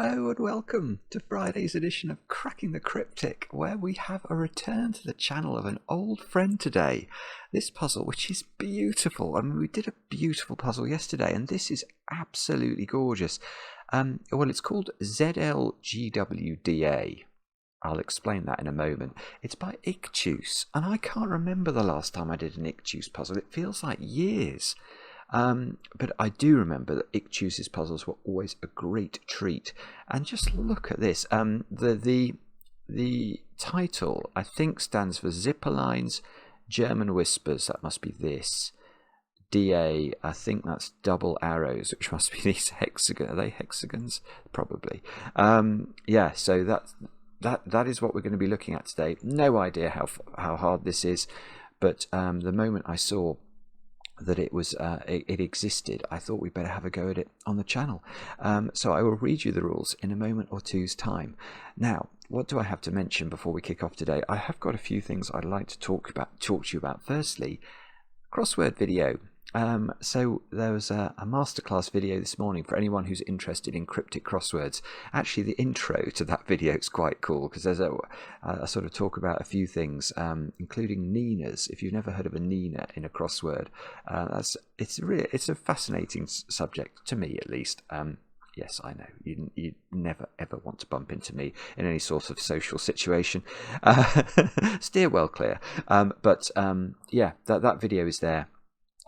Hello and welcome to Friday's edition of Cracking the Cryptic, where we have a return to the channel of an old friend today. This puzzle, which is beautiful. I mean, we did a beautiful puzzle yesterday, and this is absolutely gorgeous. Well, it's called ZLGWDA. I'll explain that in a moment. It's by ICHTUES, and I can't remember the last time I did an ICHTUES puzzle. It feels like years. But I do remember that ICHTUES' puzzles were always a great treat. And just look at this. The title, I think, stands for Zipperlines, German Whispers. That must be this. DA, I think that's double arrows, which must be these hexagons. Are they hexagons? Probably. Yeah, so that is what we're going to be looking at today. No idea how hard this is, but the moment I saw that it existed, I thought we'd better have a go at it on the channel. So I will read you the rules in a moment or two's time. Now, what do I have to mention before we kick off today? I have got a few things I'd like to talk to you about. Firstly, crossword video. So there was a masterclass video this morning for anyone who's interested in cryptic crosswords. Actually, the intro to that video is quite cool because there's a sort of talk about a few things, including Ninas. If you've never heard of a Nina in a crossword, it's a fascinating subject to me, at least. Yes, I know. You never, ever want to bump into me in any sort of social situation. Steer well clear. Yeah, that video is there.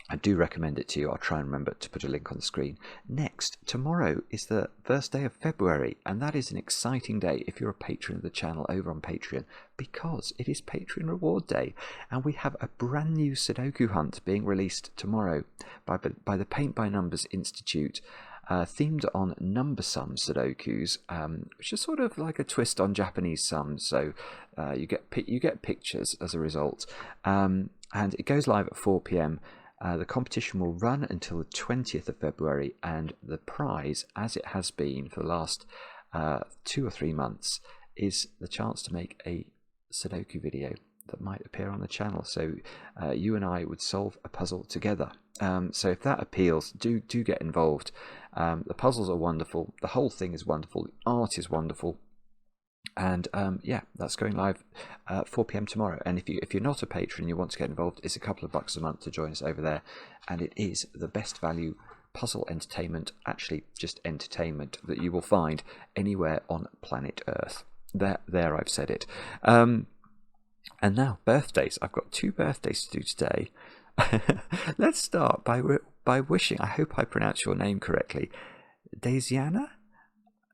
I do recommend it to you. I'll try and remember to put a link on the screen. Next, tomorrow is the first day of February, and that is an exciting day if you're a patron of the channel over on Patreon, because it is Patreon Reward Day, and we have a brand new Sudoku hunt being released tomorrow by the Paint by Numbers Institute, themed on number sum Sudokus, which is sort of like a twist on Japanese sums. So you get pictures as a result, and it goes live at 4 p.m. The competition will run until the 20th of February, and the prize, as it has been for the last 2 or 3 months, is the chance to make a Sudoku video that might appear on the channel. So you and I would solve a puzzle together. So if that appeals, do get involved. The puzzles are wonderful. The whole thing is wonderful. The art is wonderful. And yeah, that's going live 4 p.m. tomorrow. And if you're not a patron and you want to get involved, it's a couple of bucks a month to join us over there. And it is the best value puzzle entertainment, actually just entertainment, that you will find anywhere on planet Earth. There, I've said it. And now, birthdays. I've got 2 birthdays to do today. Let's start by wishing, I hope I pronounce your name correctly, Daisiana?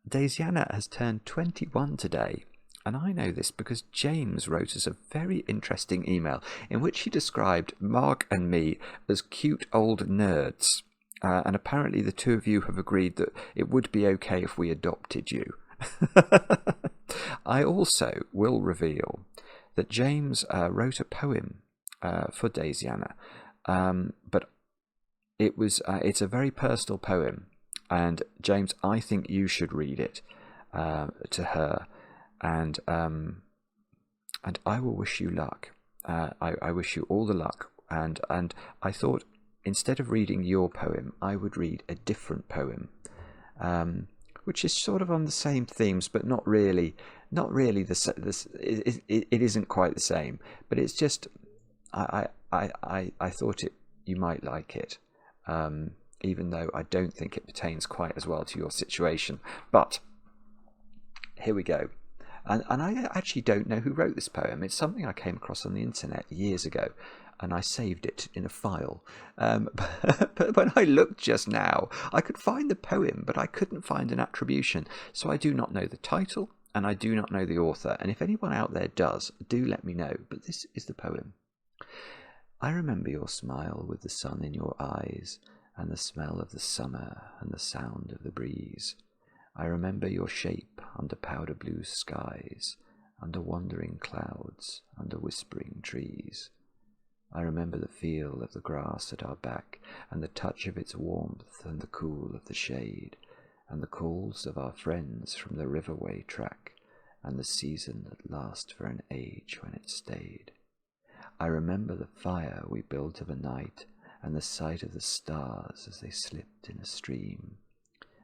Daisiana has turned 21 today, and I know this because James wrote us a very interesting email in which he described Mark and me as cute old nerds, and apparently the two of you have agreed that it would be okay if we adopted you. I also will reveal that James wrote a poem for Daisiana, but it's a very personal poem. And James, I think you should read it to her, and I will wish you luck. I wish you all the luck. And I thought, instead of reading your poem, I would read a different poem, which is sort of on the same themes, but not really. It isn't quite the same, but it's just I thought you might like it. Even though I don't think it pertains quite as well to your situation. But here we go. And I actually don't know who wrote this poem. It's something I came across on the internet years ago, and I saved it in a file. But when I looked just now, I could find the poem, but I couldn't find an attribution. So I do not know the title, and I do not know the author. And if anyone out there does, do let me know. But this is the poem. I remember your smile with the sun in your eyes, and the smell of the summer and the sound of the breeze. I remember your shape under powder blue skies, under wandering clouds, under whispering trees. I remember the feel of the grass at our back, and the touch of its warmth and the cool of the shade, and the calls of our friends from the riverway track, and the season that lasts for an age when it stayed. I remember the fire we built of a night, and the sight of the stars as they slipped in a stream,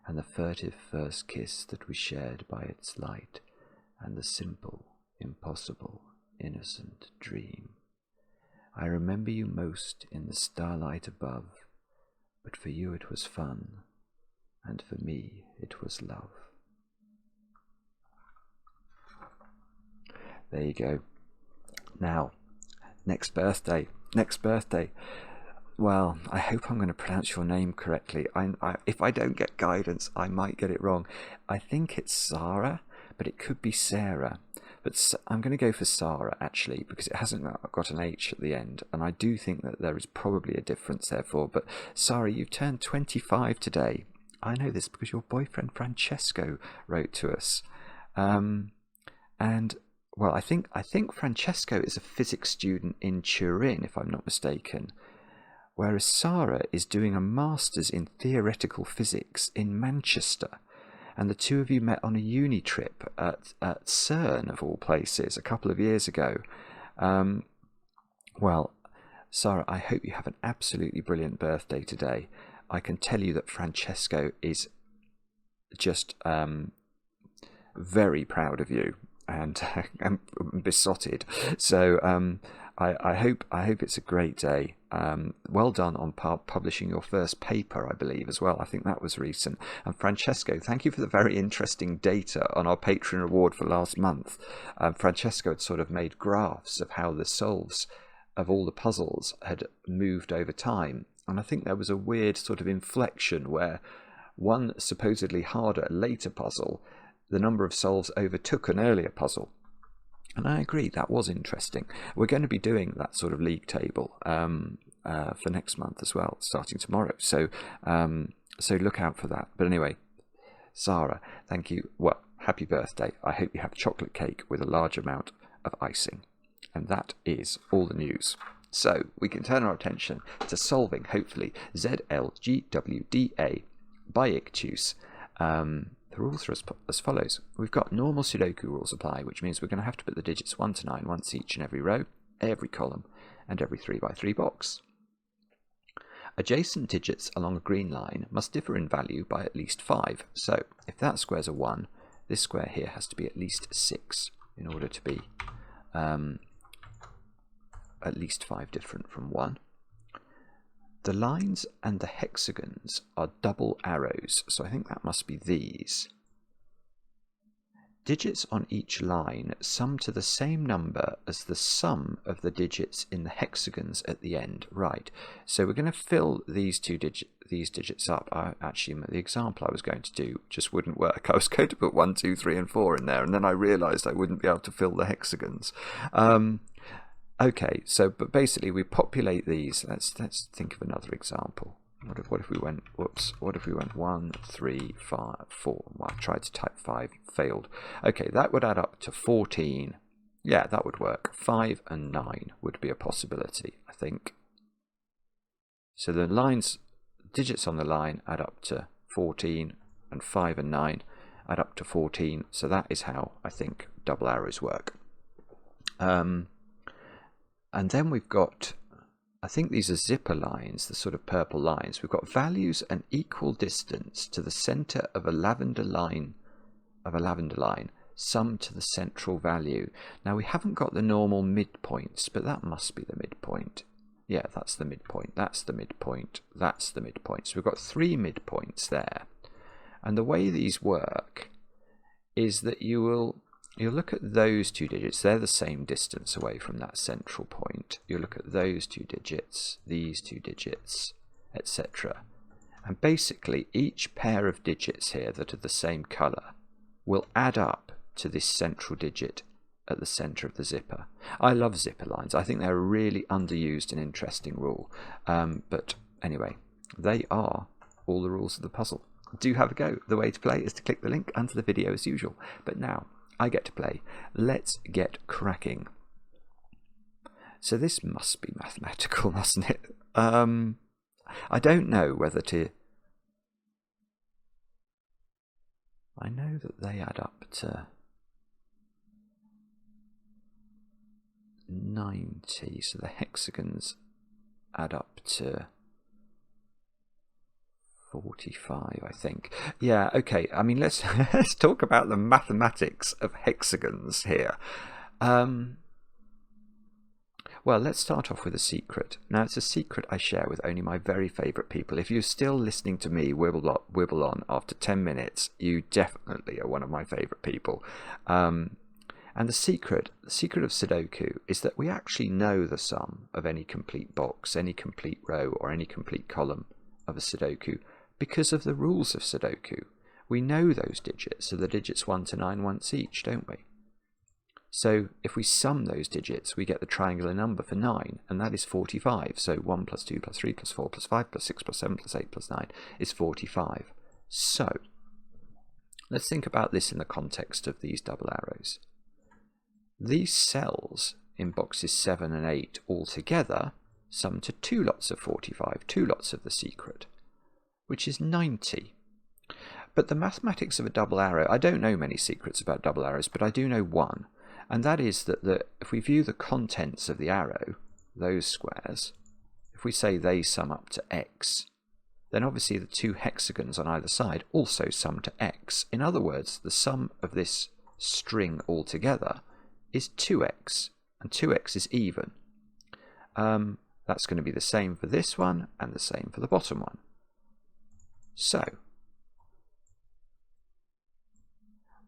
and the furtive first kiss that we shared by its light, and the simple, impossible, innocent dream. I remember you most in the starlight above, but for you it was fun, and for me it was love. There you go. Now, next birthday. Well, I hope I'm going to pronounce your name correctly. If I don't get guidance, I might get it wrong. I think it's Sarah, but it could be Sarah. But I'm going to go for Sarah, actually, because it hasn't got an H at the end. And I do think that there is probably a difference, therefore. But Sarah, you've turned 25 today. I know this because your boyfriend Francesco wrote to us. And, well, I think Francesco is a physics student in Turin, if I'm not mistaken. Whereas Sarah is doing a master's in theoretical physics in Manchester. And the two of you met on a uni trip at CERN, of all places, a couple of years ago. Well, Sarah, I hope you have an absolutely brilliant birthday today. I can tell you that Francesco is just very proud of you and besotted. So I hope it's a great day. Well done on publishing your first paper, I believe, as well. I think that was recent. And Francesco, thank you for the very interesting data on our Patreon reward for last month. Francesco had sort of made graphs of how the solves of all the puzzles had moved over time. And I think there was a weird sort of inflection where one supposedly harder, later puzzle, the number of solves overtook an earlier puzzle. And I agree, that was interesting. We're going to be doing that sort of league table for next month as well, starting tomorrow. So look out for that. But anyway, Sarah, thank you. Well, happy birthday. I hope you have chocolate cake with a large amount of icing. And that is all the news. So we can turn our attention to solving, hopefully, ZLGWDA by ICHTUES. The rules are as follows. We've got normal Sudoku rules apply, which means we're going to have to put the digits 1 to 9 once each in every row, every column, and every 3x3 box. Adjacent digits along a green line must differ in value by at least 5. So if that square's a 1, this square here has to be at least 6 in order to be at least 5 different from 1. The lines and the hexagons are double arrows, so I think that must be these. Digits on each line sum to the same number as the sum of the digits in the hexagons at the end. Right, so we're going to fill these digits up. Actually, the example I was going to do just wouldn't work. I was going to put 1, 2, 3 and 4 in there, and then I realised I wouldn't be able to fill the hexagons. Okay, so but basically we populate these. Let's think of another example. What if we went? Whoops! What if we went 1, 3, 5, 4? Well, I tried to type 5, failed. Okay, that would add up to 14. Yeah, that would work. 5 and 9 would be a possibility, I think. So the digits on the line add up to 14, and 5 and 9 add up to 14. So that is how I think double arrows work. And then we've got, I think these are zipper lines, the sort of purple lines. We've got values an equal distance to the center of a lavender line, summed to the central value. Now we haven't got the normal midpoints, but that must be the midpoint. Yeah, that's the midpoint, that's the midpoint, that's the midpoint. So we've got 3 midpoints there. And the way these work is that you'll look at those 2 digits, they're the same distance away from that central point. You'll look at those 2 digits, these 2 digits, etc. And basically each pair of digits here that are the same colour will add up to this central digit at the centre of the zipper. I love zipper lines. I think they're a really underused and interesting rule. But anyway, they are all the rules of the puzzle. Do have a go. The way to play is to click the link under the video as usual. But now, I get to play. Let's get cracking. So this must be mathematical, mustn't it? I don't know whether to... I know that they add up to 90, so the hexagons add up to 45, I think. Yeah, okay. I mean, let's let's talk about the mathematics of hexagons here. Well, let's start off with a secret. Now, it's a secret I share with only my very favourite people. If you're still listening to me wibble on after 10 minutes, you definitely are one of my favourite people. And the secret of Sudoku is that we actually know the sum of any complete box, any complete row, or any complete column of a Sudoku because of the rules of Sudoku. We know those digits, so the digits 1 to 9 once each, don't we? So if we sum those digits, we get the triangular number for 9, and that is 45. So 1 plus 2 plus 3 plus 4 plus 5 plus 6 plus 7 plus 8 plus 9 is 45. So let's think about this in the context of these double arrows. These cells in boxes 7 and 8 altogether sum to 2 lots of 45, 2 lots of the secret, which is 90. But the mathematics of a double arrow, I don't know many secrets about double arrows, but I do know one. And that is that if we view the contents of the arrow, those squares, if we say they sum up to x, then obviously the two hexagons on either side also sum to x. In other words, the sum of this string altogether is 2x, and 2x is even. That's going to be the same for this one and the same for the bottom one. So,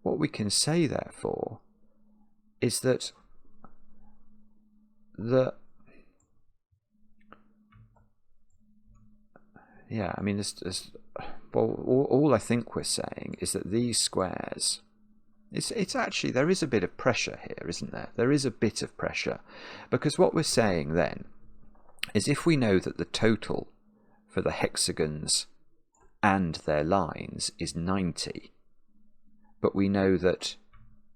what we can say therefore is that all I think we're saying is that these squares, it's actually, there is a bit of pressure here, isn't there? There is a bit of pressure, because what we're saying then is if we know that the total for the hexagons and their lines is 90, but we know that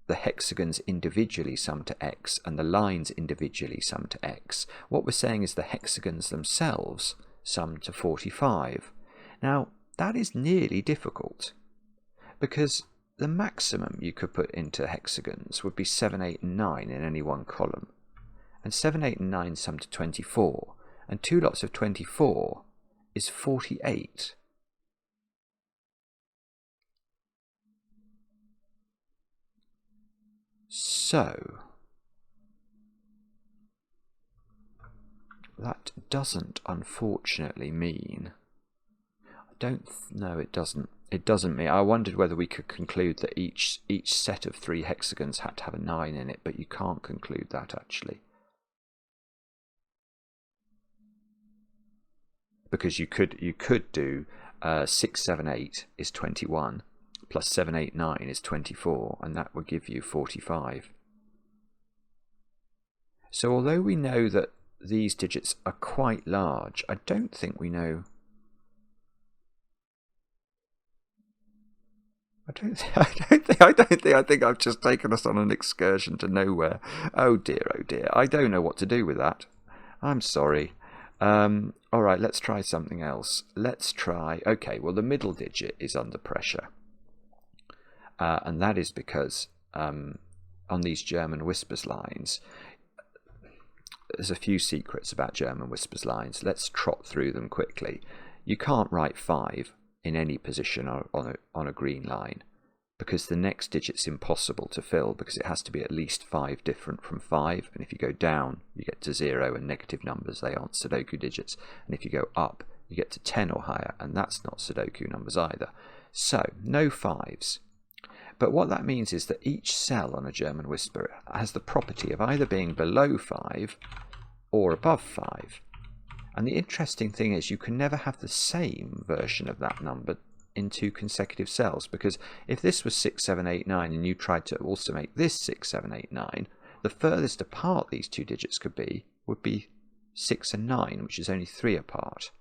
the hexagons individually sum to x and the lines individually sum to x, what we're saying is the hexagons themselves sum to 45. Now, that is nearly difficult, because the maximum you could put into hexagons would be 7, 8 and 9 in any one column, and 7, 8 and 9 sum to 24, and 2 lots of 24 is 48. So, that doesn't unfortunately mean, it doesn't. It doesn't mean, I wondered whether we could conclude that each set of 3 hexagons had to have a 9 in it, but you can't conclude that actually. Because you could do 6, 7, 8 is 21. Plus 7, 8, 9 is 24, and that would give you 45. So although we know that these digits are quite large, I don't think we know... I think I've just taken us on an excursion to nowhere. Oh dear, I don't know what to do with that. I'm sorry. Alright, let's try something else. Let's try... Okay, well the middle digit is under pressure. And that is because on these German whispers lines, there's a few secrets about German whispers lines. Let's trot through them quickly. You can't write 5 in any position on a green line, because the next digit's impossible to fill, because it has to be at least 5 different from 5, and if you go down you get to 0 and negative numbers, they aren't Sudoku digits, and if you go up you get to 10 or higher, and that's not Sudoku numbers either. So no 5s. But what that means is that each cell on a German whisper has the property of either being below 5 or above 5. And the interesting thing is you can never have the same version of that number in 2 consecutive cells, because if this was 6, 7, 8, 9 and you tried to also make this 6, 7, 8, 9, the furthest apart these 2 digits could be would be 6 and 9, which is only 3 apart.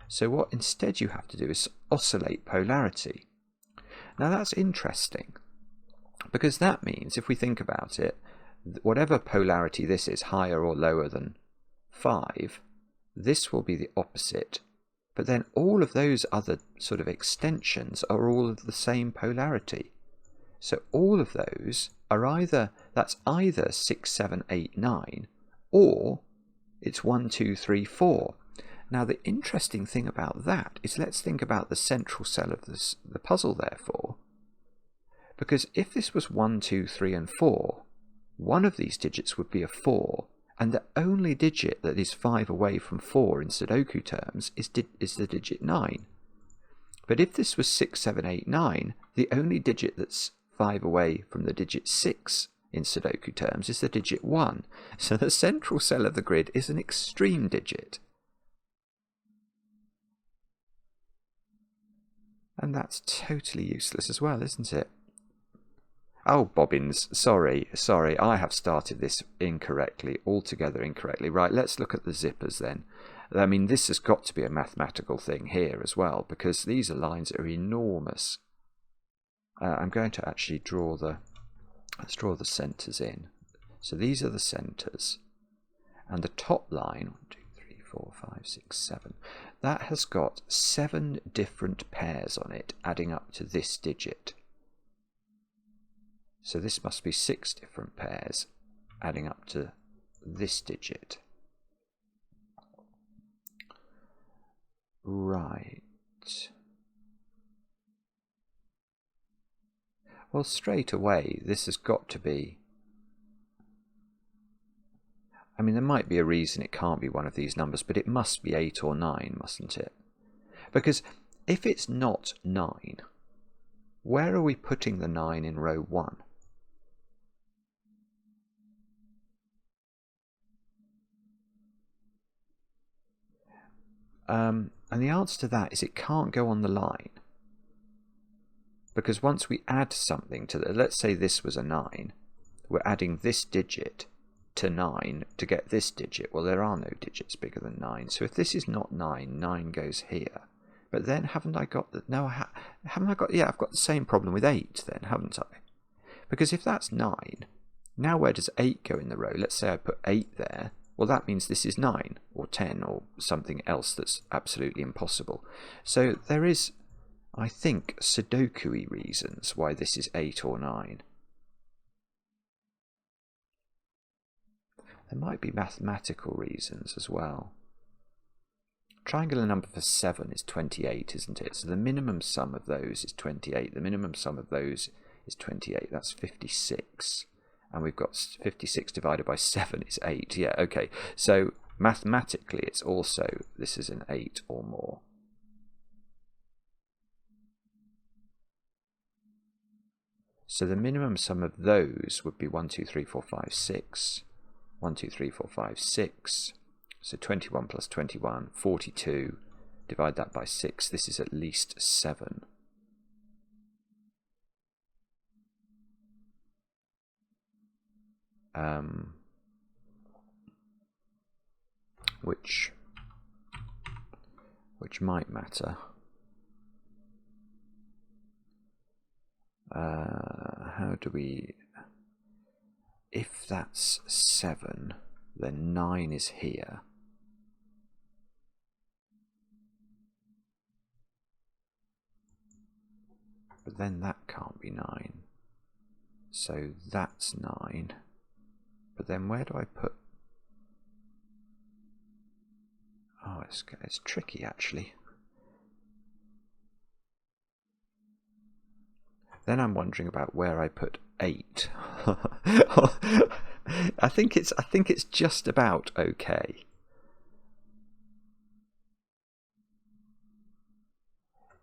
So what instead you have to do is oscillate polarity. Now that's interesting, because that means, if we think about it, whatever polarity this is, higher or lower than 5, this will be the opposite, but then all of those other sort of extensions are all of the same polarity. So all of those are that's either 6, 7, 8, 9, or it's 1, 2, 3, 4. Now the interesting thing about that is, let's think about the central cell of the puzzle, therefore. Because if this was 1, 2, 3 and 4, one of these digits would be a 4, and the only digit that is 5 away from 4 in Sudoku terms is the digit 9. But if this was 6, 7, 8, 9, the only digit that's 5 away from the digit 6 in Sudoku terms is the digit 1. So the central cell of the grid is an extreme digit. And that's totally useless as well, isn't it? Oh, bobbins, sorry, I have started this incorrectly, altogether incorrectly. Right, let's look at the zippers then. I mean, this has got to be a mathematical thing here as well, because these are lines that are enormous. I'm going to actually let's draw the centres in. So these are the centres. And the top line, 1, 2, 3, 4, 5, 6, 7, that has got 7 different pairs on it, adding up to this digit. So this must be 6 different pairs, adding up to this digit. Right. Well, straight away, this has got to be... I mean, there might be a reason it can't be one of these numbers, but it must be 8 or 9, mustn't it? Because if it's not 9, where are we putting the 9 in row 1? And the answer to that is it can't go on the line. Because once we add something to the, let's say this was a 9, we're adding this digit to 9 to get this digit. Well, there are no digits bigger than 9. So if this is not 9, 9 goes here. But then haven't I got the, no, haven't I got, yeah, I've got the same problem with 8 then, haven't I? Because if that's 9, now where does 8 go in the row? Let's say I put 8 there. Well, that means this is 9 or 10 or something else that's absolutely impossible. So there is, I think, Sudoku-y reasons why this is 8 or 9. There might be mathematical reasons as well. Triangular number for 7 is 28, isn't it? So the minimum sum of those is 28. The minimum sum of those is 28. That's 56. And we've got 56 divided by 7 is 8. Yeah, okay. So mathematically, it's also, this is an 8 or more. So the minimum sum of those would be 1, 2, 3, 4, 5, 6. 1, 2, 3, 4, 5, 6. So 21 plus 21, 42. Divide that by 6. This is at least 7. Which might matter. How do we... If that's 7, then 9 is here. But then that can't be 9. So that's 9. But then where do I put... Oh, it's tricky actually. Then I'm wondering about where I put 8. I think it's just about okay.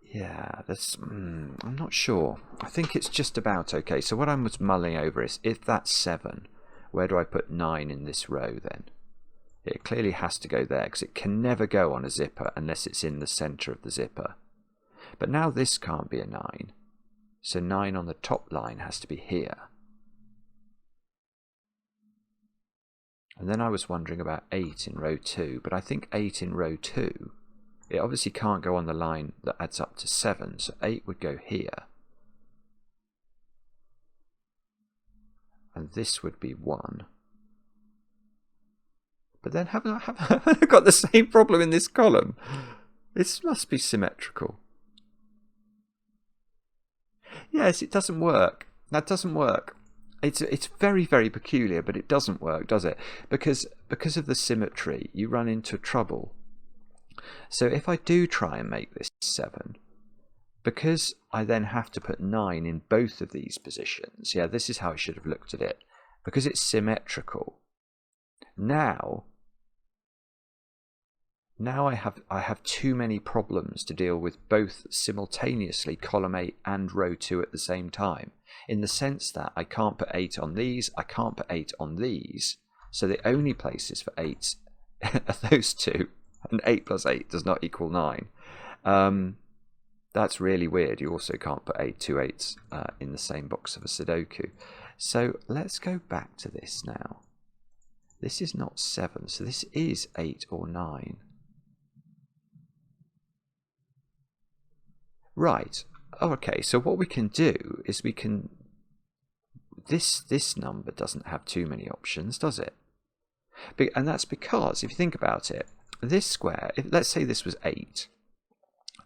Yeah, I'm not sure. I think it's just about okay. So what I was mulling over is, if that's 7, where do I put 9 in this row then? It clearly has to go there, because it can never go on a zipper unless it's in the centre of the zipper. But now this can't be a 9. So 9 on the top line has to be here. And then I was wondering about 8 in row 2, but I think 8 in row 2, it obviously can't go on the line that adds up to 7, so 8 would go here. And this would be 1. But then haven't I got the same problem in this column? This must be symmetrical. Yes, it doesn't work. That doesn't work. It's very, very peculiar, but it doesn't work, does it? Because of the symmetry, you run into trouble. So if I do try and make this 7, because I then have to put 9 in both of these positions, yeah, this is how I should have looked at it. Because it's symmetrical, now I have too many problems to deal with both simultaneously, column 8 and row 2 at the same time, in the sense that I can't put 8 on these, I can't put 8 on these, so the only places for 8s are those two, and 8 plus 8 does not equal 9. That's really weird. You also can't put 2 8s in the same box of a Sudoku. So let's go back to this now. This is not 7, so this is 8 or 9. Right. Oh, okay, so what we can do is we can... This number doesn't have too many options, does it? And that's because, if you think about it, this square, let's say this was 8,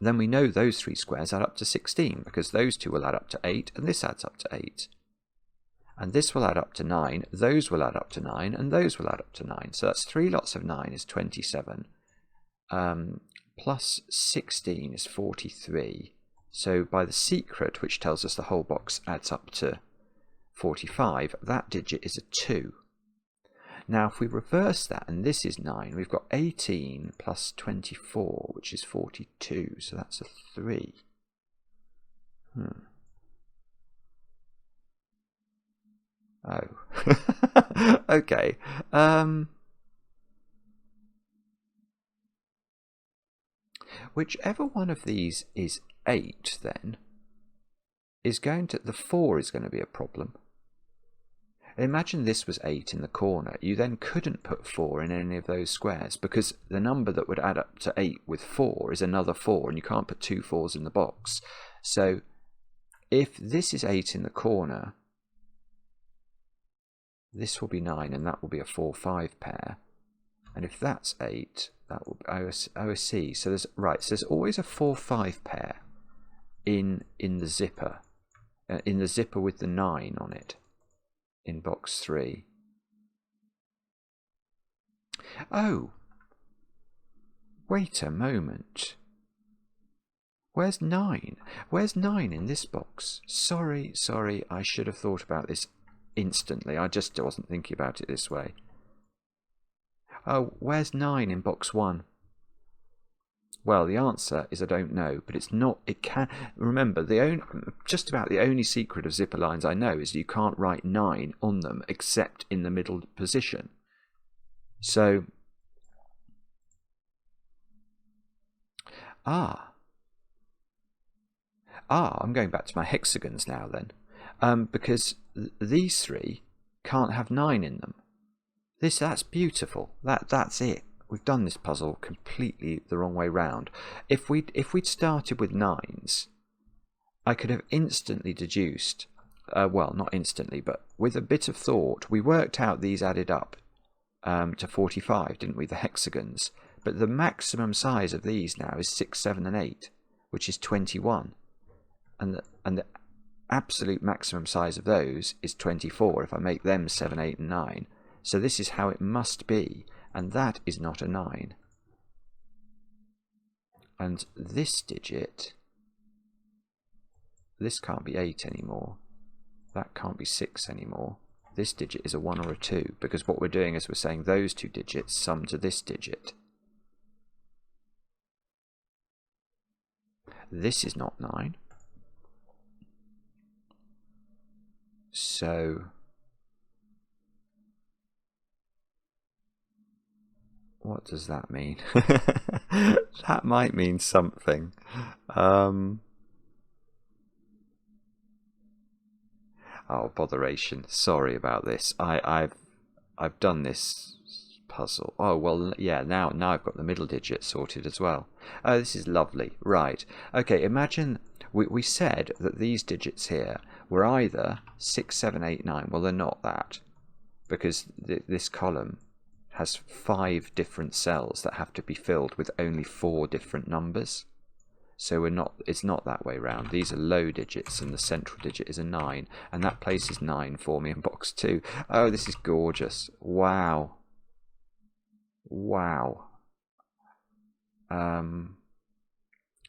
then we know those 3 squares add up to 16, because those 2 will add up to 8, and this adds up to 8. And this will add up to 9, those will add up to 9, and those will add up to 9. So that's 3 lots of 9 is 27, plus 16 is 43. So by the secret, which tells us the whole box adds up to 45, that digit is a 2. Now if we reverse that, and this is 9, we've got 18 plus 24, which is 42, so that's a 3. Oh. Okay. Whichever one of these is 8, then, is going to... the 4 is going to be a problem. Imagine this was 8 in the corner. You then couldn't put 4 in any of those squares, because the number that would add up to 8 with 4 is another 4, and you can't put 2 4s in the box. So if this is 8 in the corner, this will be 9, and that will be a 4-5 pair. And if that's 8, that will be OSC. So there's... right, so there's always a 4-5 pair in the zipper. In the zipper with the 9 on it. In box 3. Oh, wait a moment. Where's 9? Where's 9 in this box? Sorry, I should have thought about this instantly. I just wasn't thinking about it this way. Oh, where's 9 in box 1? Well, the answer is I don't know, but it's not... it can... remember, just about the only secret of zipper lines I know is you can't write 9 on them except in the middle position. So... I'm going back to my hexagons now then, because these 3 can't have 9 in them. That's beautiful. That's it. We've done this puzzle completely the wrong way round. If we'd started with 9s, I could have instantly deduced, well, not instantly, but with a bit of thought, we worked out these added up to 45, didn't we, the hexagons? But the maximum size of these now is 6, 7, and 8, which is 21. And the absolute maximum size of those is 24 if I make them 7, 8, and 9. So this is how it must be. And that is not a 9. And this digit, this can't be 8 anymore. That can't be 6 anymore. This digit is a 1 or a 2, because what we're doing is we're saying those 2 digits sum to this digit. This is not 9. So... what does that mean? That might mean something. Oh, botheration. Sorry about this. I've done this puzzle. Oh, well, yeah, now I've got the middle digit sorted as well. Oh, this is lovely. Right. Okay, imagine we said that these digits here were either 6, 7, 8, 9. Well, they're not that, because this column has 5 different cells that have to be filled with only 4 different numbers. So it's not that way round. These are low digits and the central digit is a 9, and that places 9 for me in box 2. Oh, this is gorgeous. Wow.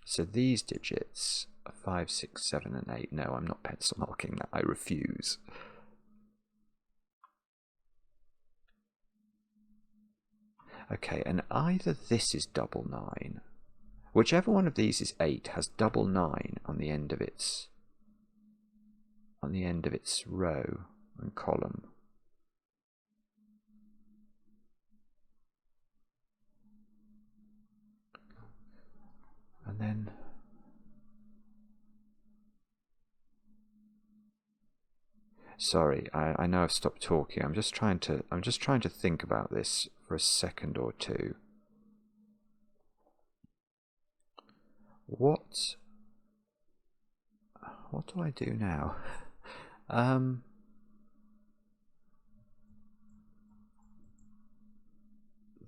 So these digits are 5, 6, 7 and 8. No, I'm not pencil marking that. I refuse. Okay, and either this is double 9. Whichever one of these is 8 has double 9 on the end of its row and column. And then sorry, I know I've stopped talking. I'm just trying to think about this for a second or two. What do I do now?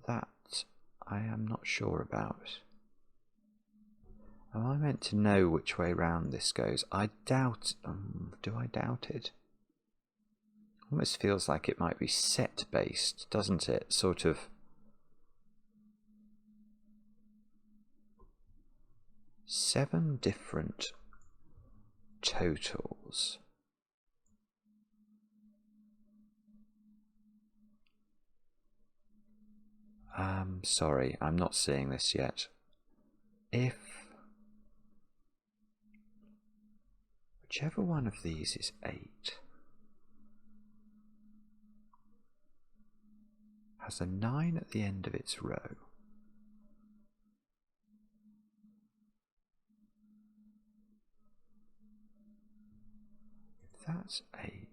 That I am not sure about. Am I meant to know which way round this goes? I doubt. Do I doubt it? Almost feels like it might be set based, doesn't it? Sort of. Seven different totals. Sorry, I'm not seeing this yet. If whichever one of these is 8 has a 9 at the end of its row. If that's 8.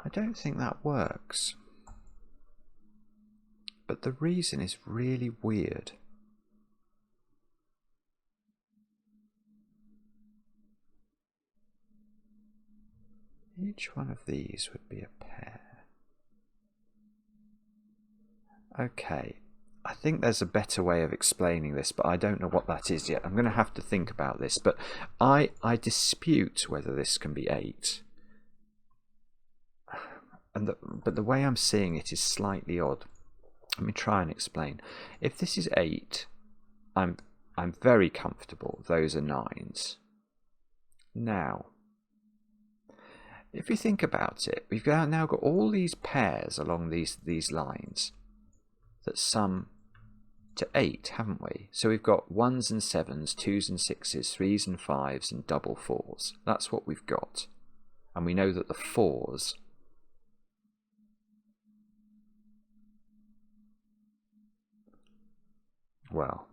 I don't think that works. But the reason is really weird. Each one of these would be a pair. Okay, I think there's a better way of explaining this, but I don't know what that is yet. I'm going to have to think about this, but I dispute whether this can be 8. But the way I'm seeing it is slightly odd. Let me try and explain. If this is 8, I'm very comfortable. Those are 9s. Now, if you think about it, we've now got all these pairs along these lines that sum to 8, haven't we? So we've got 1s and 7s, 2s and 6s, 3s and 5s, and double 4s. That's what we've got. And we know that the 4s well,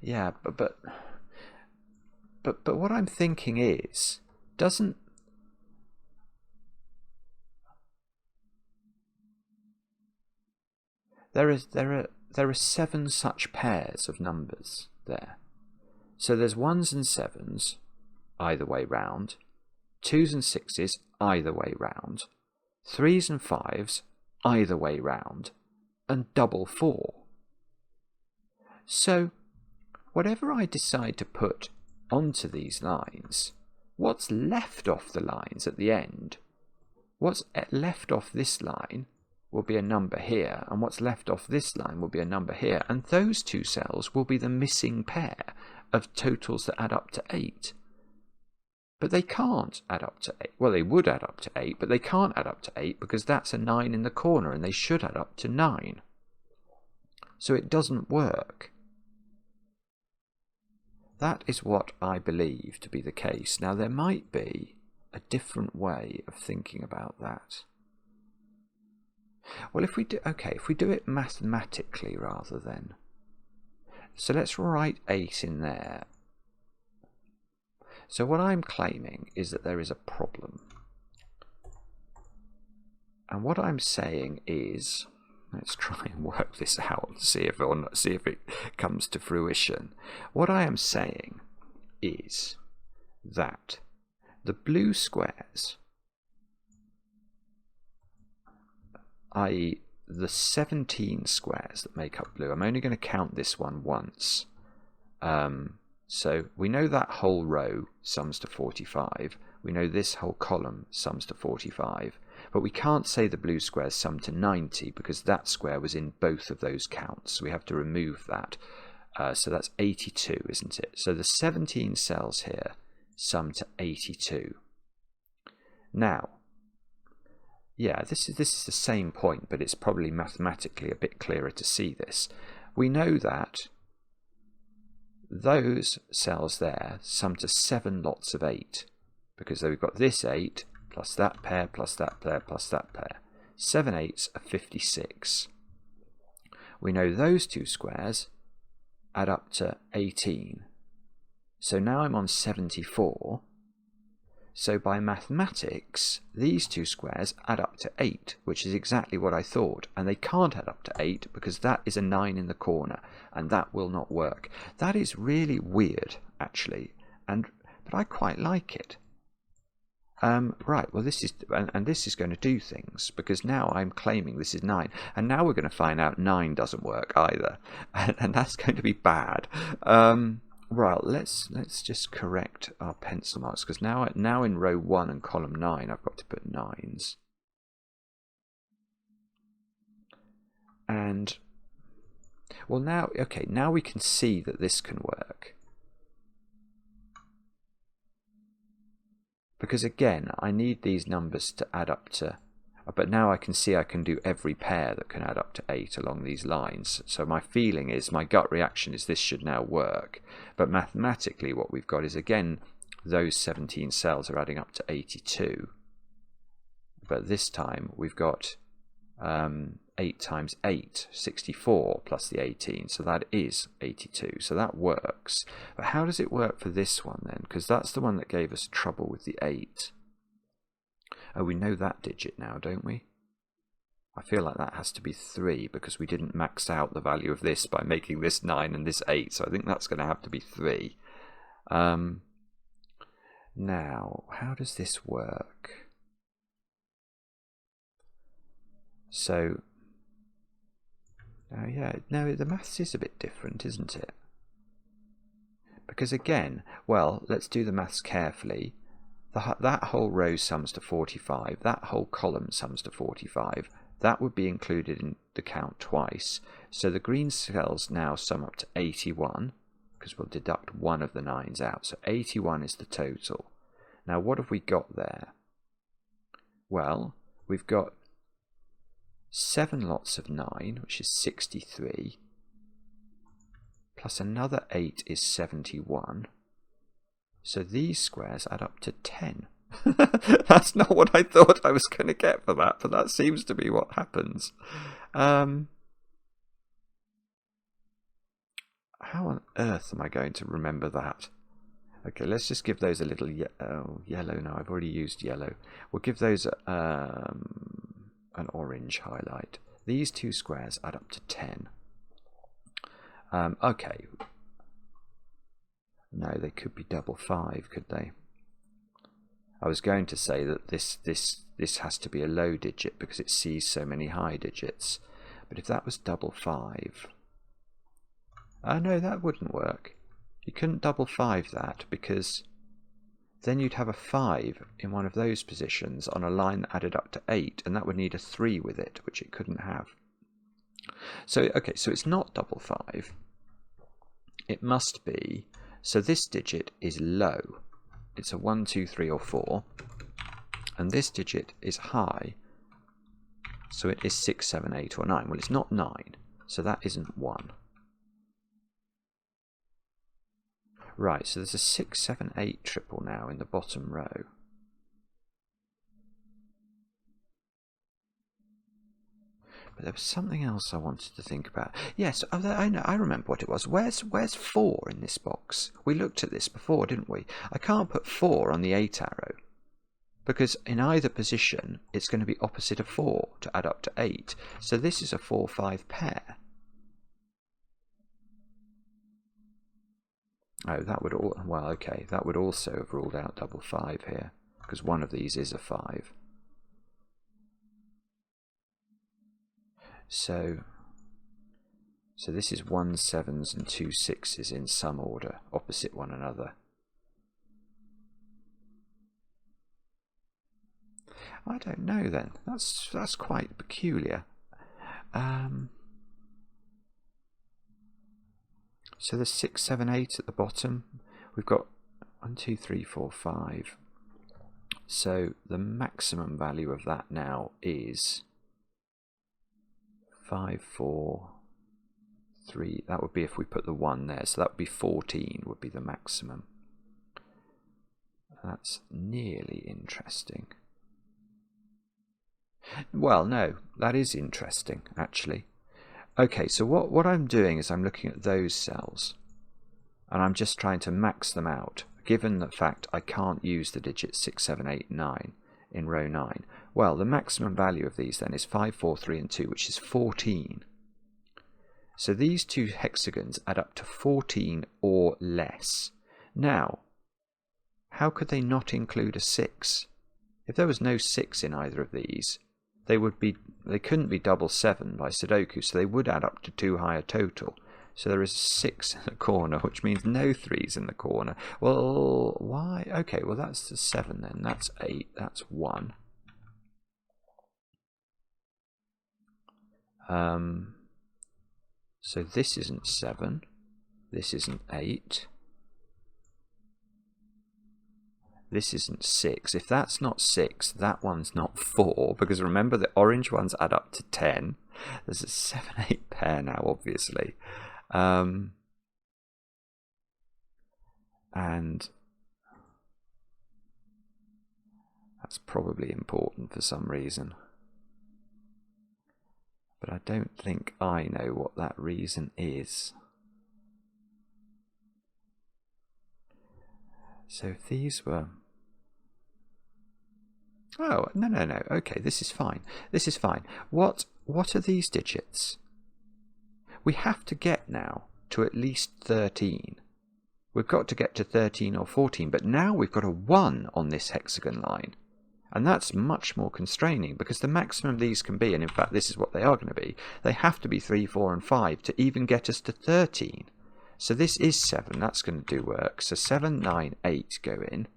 yeah, but what I'm thinking is, doesn't there are 7 such pairs of numbers there. So there's 1s and 7s either way round, 2s and 6s either way round, 3s and 5s either way round, and double 4. So, whatever I decide to put onto these lines, what's left off the lines at the end, what's left off this line will be a number here, and what's left off this line will be a number here, and those two cells will be the missing pair of totals that add up to 8. But they can't add up to 8. Well, they would add up to 8, but they can't add up to 8 because that's a 9 in the corner, and they should add up to 9. So it doesn't work. That is what I believe to be the case. Now, there might be a different way of thinking about that. Well, if we do it mathematically rather then. So let's write 8 in there. So what I'm claiming is that there is a problem. And what I'm saying is, let's try and work this out and see if it comes to fruition. What I am saying is that the blue squares, i.e. the 17 squares that make up blue, I'm only going to count this one once. So we know that whole row sums to 45. We know this whole column sums to 45. But we can't say the blue squares sum to 90 because that square was in both of those counts. So we have to remove that. So that's 82, isn't it? So the 17 cells here sum to 82. Now, yeah, this is the same point, but it's probably mathematically a bit clearer to see this. We know that those cells there sum to 7 lots of 8, because we've got this 8 plus that pair plus that pair plus that pair. 7 8s are 56. We know those two squares add up to 18. So now I'm on 74. So by mathematics, these two squares add up to 8, which is exactly what I thought. And they can't add up to 8 because that is a 9 in the corner, and that will not work. That is really weird, actually, but I quite like it. Right, well this is going to do things, because now I'm claiming this is 9, and now we're going to find out 9 doesn't work either, and that's going to be bad. Right, let's just correct our pencil marks, because now in row 1 and column 9 I've got to put 9s. And well, now we can see that this can work. Because again, I need these numbers to add up to, but now I can see I can do every pair that can add up to 8 along these lines. So my feeling is, my gut reaction is this should now work. But mathematically what we've got is, again, those 17 cells are adding up to 82. But this time we've got 8 times 8, 64 plus the 18, so that is 82, so that works. But how does it work for this one then? Because that's the one that gave us trouble with the 8. Oh, we know that digit now, don't we? I feel like that has to be 3, because we didn't max out the value of this by making this 9 and this 8, so I think that's going to have to be 3. Now, how does this work? So, yeah, no, the maths is a bit different, isn't it? Because again, well, let's do the maths carefully. That whole row sums to 45, that whole column sums to 45. That would be included in the count twice. So the green cells now sum up to 81, because we'll deduct one of the 9s out. So 81 is the total. Now what have we got there? Well, we've got 7 lots of 9, which is 63, plus another 8 is 71. So these squares add up to 10. That's not what I thought I was going to get for that, but that seems to be what happens. How on earth am I going to remember that? Okay, let's just give those a little yellow. No, I've already used yellow. We'll give those an orange highlight. These two squares add up to 10. Okay. No, they could be double 5, could they? I was going to say that this has to be a low digit because it sees so many high digits. But if that was double 5... no, that wouldn't work. You couldn't double 5 that, because then you'd have a 5 in one of those positions on a line that added up to 8, and that would need a 3 with it, which it couldn't have. So, okay, so it's not double 5. It must be, so this digit is low. It's a 1, 2, 3, or 4. And this digit is high. So it is 6, 7, 8, or 9. Well, it's not 9, so that isn't 1. Right, so there's a 6, 7, 8 triple now in the bottom row. But there was something else I wanted to think about. Yes, I know. I remember what it was. Where's 4 in this box? We looked at this before, didn't we? I can't put 4 on the 8 arrow, because in either position it's going to be opposite of 4 to add up to 8. So this is a 4-5 pair. Oh, that would all. Well, okay, that would also have ruled out double 5 here, because one of these is a 5. So this is 1 7s and 2 6s in some order, opposite one another. I don't know then. That's quite peculiar. So there's 6, 7, 8 at the bottom. We've got 1, 2, 3, 4, 5. So the maximum value of that now is 5, 4, 3. That would be if we put the 1 there. So that would be 14 would be the maximum. That's nearly interesting. Well, no, that is interesting, actually. Okay, so what I'm doing is I'm looking at those cells, and I'm just trying to max them out, given the fact I can't use the digits 6, 7, 8, 9 in row 9. Well, the maximum value of these then is 5, 4, 3, and 2, which is 14. So these two hexagons add up to 14 or less. Now, how could they not include a 6? If there was no 6 in either of these, they couldn't be double 7 by Sudoku, so they would add up to too high a total. So there is 6 in the corner, which means no 3s in the corner. Well, why? Okay, well that's the 7 then. That's 8. That's 1. So this isn't 7. This isn't 8. This isn't 6. If that's not 6, that one's not 4, because remember the orange ones add up to 10. There's a 7, 8 pair now, obviously. And that's probably important for some reason. But I don't think I know what that reason is. So if these were... Oh, no. Okay, this is fine. This is fine. What are these digits? We have to get now to at least 13. We've got to get to 13 or 14, but now we've got a 1 on this hexagon line. And that's much more constraining, because the maximum these can be, and in fact this is what they are going to be, they have to be 3, 4 and 5 to even get us to 13. So this is 7, that's going to do work. So 7, 9, 8 go in.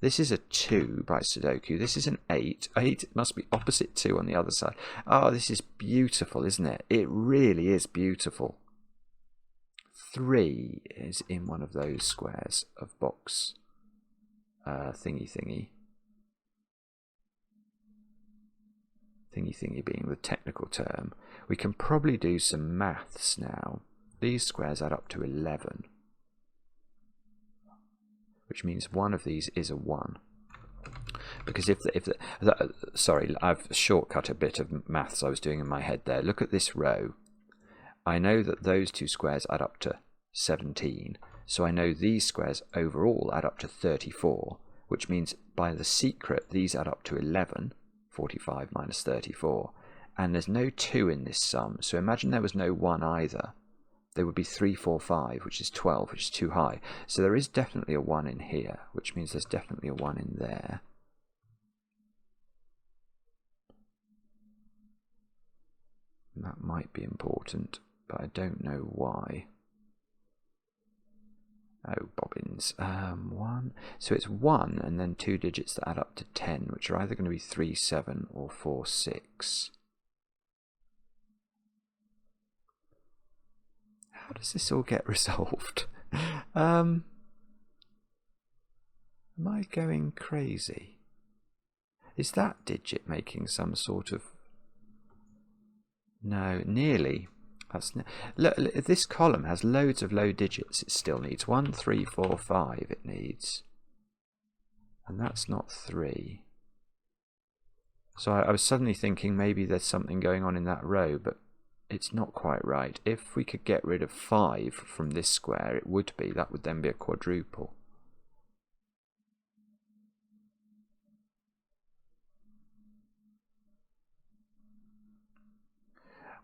This is a 2 by Sudoku. This is an 8. 8 must be opposite 2 on the other side. Oh, this is beautiful, isn't it? It really is beautiful. 3 is in one of those squares of box thingy. Thingy being the technical term. We can probably do some maths now. These squares add up to 11, which means one of these is a 1. Because sorry, I've shortcut a bit of maths I was doing in my head there. Look at this row. I know that those two squares add up to 17, so I know these squares overall add up to 34, which means by the secret these add up to 11, 45 minus 34, and there's no 2 in this sum, so imagine there was no 1 either. There would be 3, 4, 5, which is 12, which is too high. So there is definitely a 1 in here, which means there's definitely a 1 in there. That might be important, but I don't know why. Oh, bobbins. 1. So it's 1 and then 2 digits that add up to 10, which are either going to be 3, 7 or 4, 6. How does this all get resolved? Am I going crazy? Is that digit making some sort of... No, nearly. Look, this column has loads of low digits. It still needs 1, 3, 4, 5 it needs. And that's not 3. So I was suddenly thinking maybe there's something going on in that row, but it's not quite right. If we could get rid of 5 from this square, it would be. That would then be a quadruple.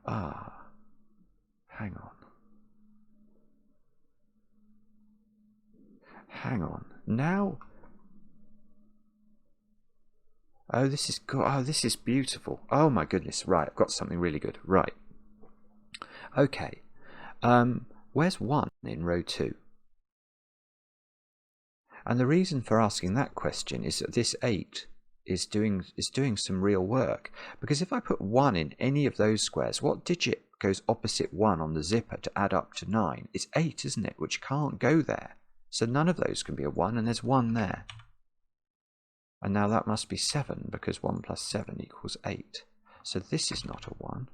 Ah, hang on. Hang on. Now... Oh, this is good. Oh, this is beautiful. Oh my goodness. Right, I've got something really good. Right. Okay. Where's 1 in row 2? And the reason for asking that question is that this 8 is doing some real work. Because if I put 1 in any of those squares, what digit goes opposite 1 on the zipper to add up to 9? It's 8, isn't it? Which can't go there. So none of those can be a 1, and there's 1 there. And now that must be 7, because 1 plus 7 equals 8. So this is not a 1.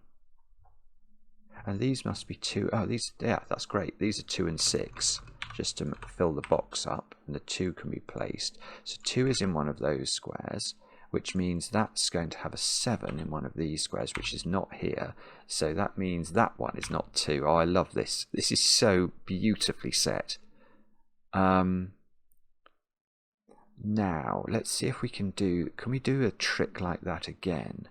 And these must be 2. Oh, these, yeah, that's great. These are 2 and 6, just to fill the box up, and the 2 can be placed. So 2 is in one of those squares, which means that's going to have a 7 in one of these squares, which is not here. So that means that one is not 2. Oh, I love this. This is so beautifully set. Now, let's see if we can we do a trick like that again?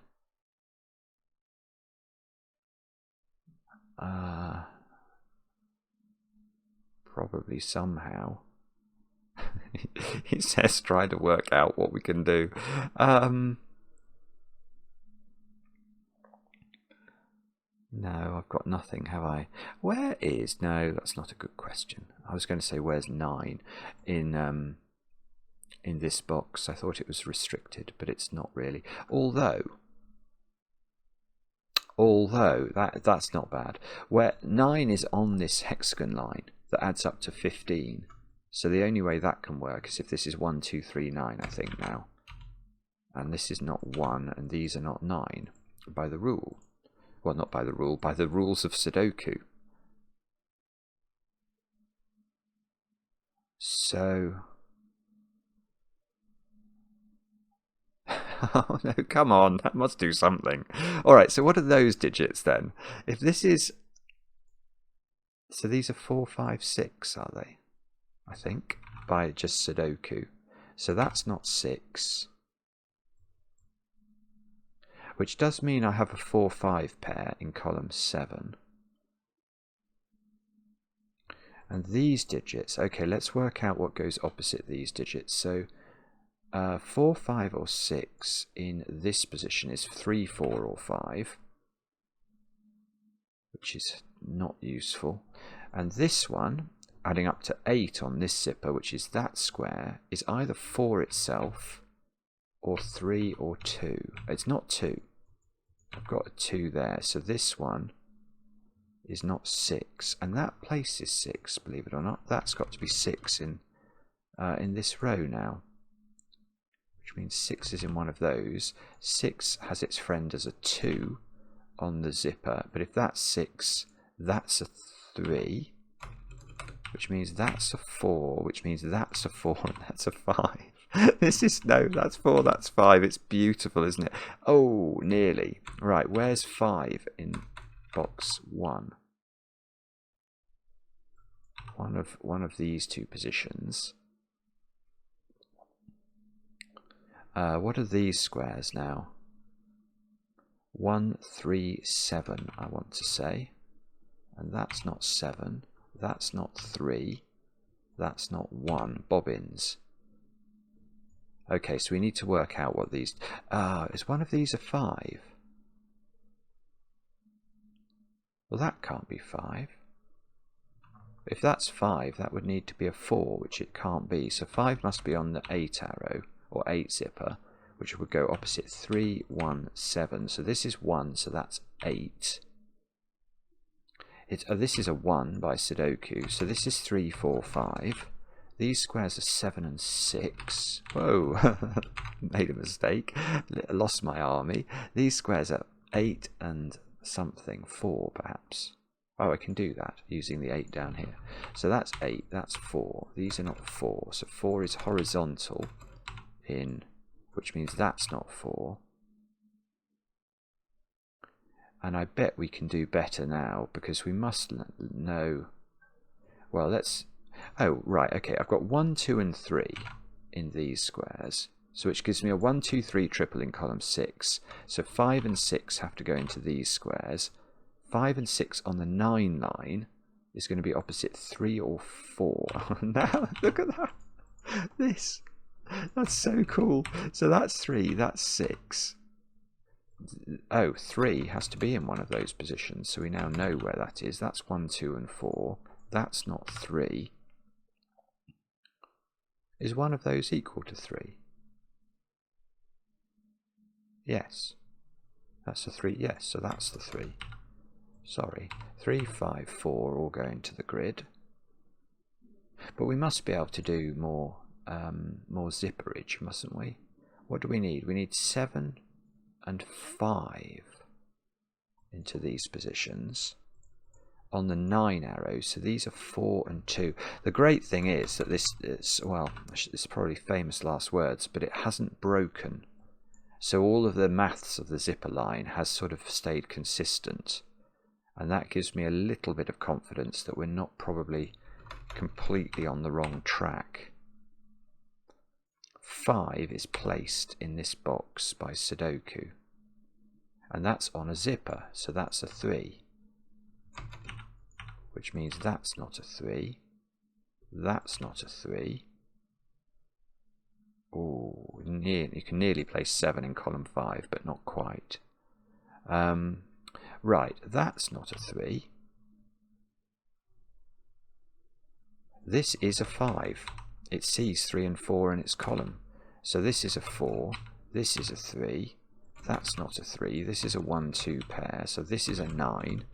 Probably somehow. He says try to work out what we can do. No, I've got nothing, have I? Where is... No, that's not a good question. I was going to say where's 9 in this box. I thought it was restricted, but it's not really. Although that's not bad. Where 9 is on this hexagon line that adds up to 15. So the only way that can work is if this is 1, 2, 3, 9, I think now. And this is not 1, and these are not 9 by the rule. Well, not by the rule, by the rules of Sudoku. So... Oh no, come on, that must do something. Alright, so what are those digits then? If this is... So these are 4, 5, 6, are they? I think, by just Sudoku. So that's not 6. Which does mean I have a 4, 5 pair in column 7. And these digits, okay, let's work out what goes opposite these digits. So 4, 5 or 6 in this position is 3, 4 or 5, which is not useful. And this one, adding up to 8 on this zipper, which is that square, is either 4 itself or 3 or 2. It's not 2. I've got a 2 there, so this one is not 6, and that place is 6, believe it or not. That's got to be 6 in this row now, which means 6 is in one of those. 6 has its friend as a 2 on the zipper, but if that's 6, that's a 3, which means that's a 4, which means that's a 4, and that's a 5. This is, no, that's 4, that's 5. It's beautiful, isn't it? Oh, nearly. Right, where's 5 in box 1? One of these two positions. What are these squares now? 1, 3, 7, I want to say. And that's not 7. That's not 3. That's not 1. Bobbins. Okay, so we need to work out what these... is one of these a 5? Well, that can't be 5. If that's 5, that would need to be a 4, which it can't be. So 5 must be on the 8 arrow, or 8 zipper, which would go opposite 3, 1, 7. So this is 1, so that's 8. This is a 1 by Sudoku, so this is 3, 4, 5. These squares are 7 and 6. Whoa, made a mistake. Lost my army. These squares are 8 and something, 4 perhaps. Oh, I can do that using the 8 down here. So that's 8, that's 4. These are not 4. So 4 is horizontal in, which means that's not 4. And I bet we can do better now because we must know. Well, let's... Oh, right, okay, I've got 1, 2 and 3 in these squares, so which gives me a 1, 2, 3 triple in column 6. So 5 and 6 have to go into these squares. 5 and 6 on the 9 line is going to be opposite 3 or 4. Now, look at that. This. That's so cool. So that's 3, that's 6. Oh, 3 has to be in one of those positions, so we now know where that is. That's 1, 2 and 4. That's not 3. Is one of those equal to 3? Yes. That's the 3. Yes, so that's the 3. Sorry. 3, 5, 4 all going to the grid. But we must be able to do more zipperage, mustn't we? What do we need? We need 7 and 5 into these positions on the 9 arrows. So these are 4 and 2. The great thing is that this is, well, it's probably famous last words, but it hasn't broken. So all of the maths of the zipper line has sort of stayed consistent. And that gives me a little bit of confidence that we're not probably completely on the wrong track. 5 is placed in this box by Sudoku. And that's on a zipper, so that's a 3. Which means that's not a 3. That's not a 3. Oh, you can nearly place 7 in column 5, but not quite. Right, that's not a 3. This is a 5. It sees 3 and 4 in its column. So this is a 4. This is a 3. That's not a 3. This is a 1-2 pair. So this is a 9.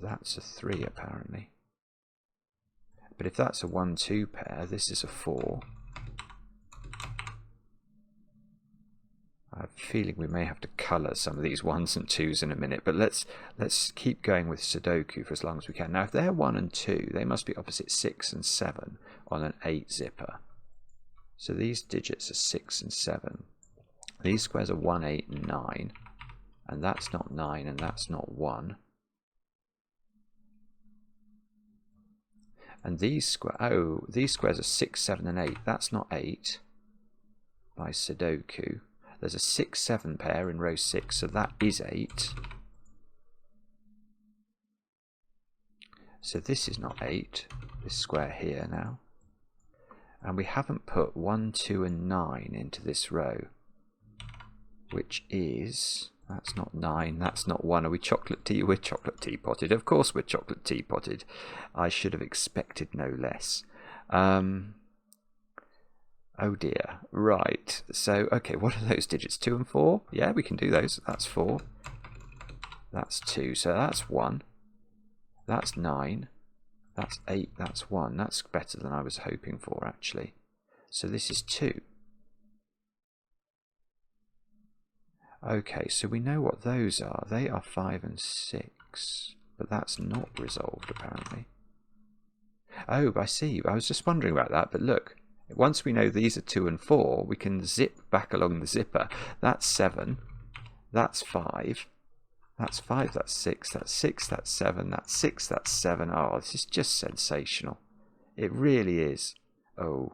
That's a 3 apparently. But if that's a 1-2 pair, this is a 4. I have a feeling we may have to colour some of these 1s and 2s in a minute, but let's keep going with Sudoku for as long as we can. Now, if they're 1 and 2, they must be opposite 6 and 7 on an 8 zipper. So these digits are 6 and 7. These squares are 1, 8, and 9, and that's not 9, and that's not 1. And these squares are 6, 7, and 8. That's not 8 by Sudoku. There's a 6, 7 pair in row 6, so that is 8. So this is not 8, this square here now. And we haven't put 1, 2, and 9 into this row, which is, that's not 9, that's not 1. Are we chocolate tea? We're chocolate tea potted. Of course we're chocolate tea potted. I should have expected no less. Oh dear. Right. So, okay, what are those digits? 2 and 4? Yeah, we can do those. That's 4. That's 2. So that's 1. That's 9. That's 8. That's 1. That's better than I was hoping for, actually. So this is 2. Okay, so we know what those are. They are 5 and 6. But that's not resolved, apparently. Oh, I see. I was just wondering about that, but look. Once we know these are 2 and 4, we can zip back along the zipper. That's 7. That's 5. That's 5. That's 6. That's 6. That's 7. That's 6. That's 7. Oh, this is just sensational. It really is. Oh.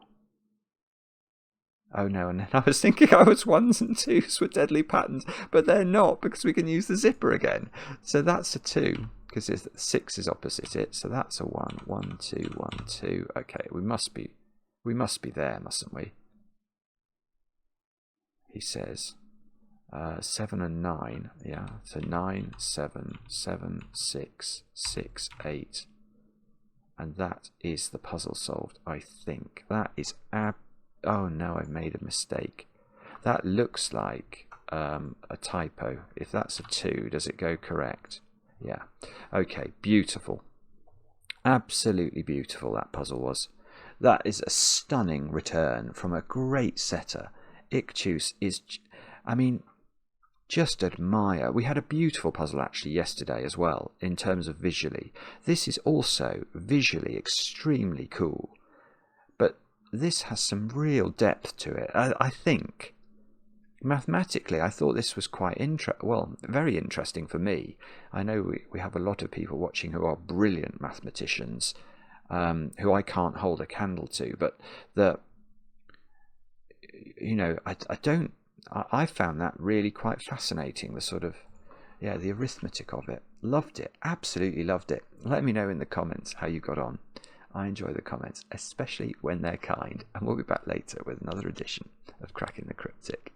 Oh no, and then I was thinking I was 1s and 2s were deadly patterns, but they're not because we can use the zipper again. So that's a 2 because 6 is opposite it. So that's a 1. 1, 2, 1, 2. Okay, we must be there, mustn't we? He says 7 and 9. Yeah, so 9, 7, 7, 6, 6, 8. And that is the puzzle solved, I think. That is oh no, I made a mistake. That looks like a typo. If that's a 2, does it go correct? Yeah. Okay, beautiful. Absolutely beautiful that puzzle was. That is a stunning return from a great setter. ICHTUES is, I mean, just admire. We had a beautiful puzzle actually yesterday as well in terms of visually. This is also visually extremely cool, but this has some real depth to it. I think mathematically I thought this was quite very interesting for me. I know we have a lot of people watching who are brilliant mathematicians, who I can't hold a candle to, but I found that really quite fascinating, the sort of, the arithmetic of it. Loved it, absolutely loved it. Let me know in the comments how you got on. I enjoy the comments, especially when they're kind, and we'll be back later with another edition of Cracking the Cryptic.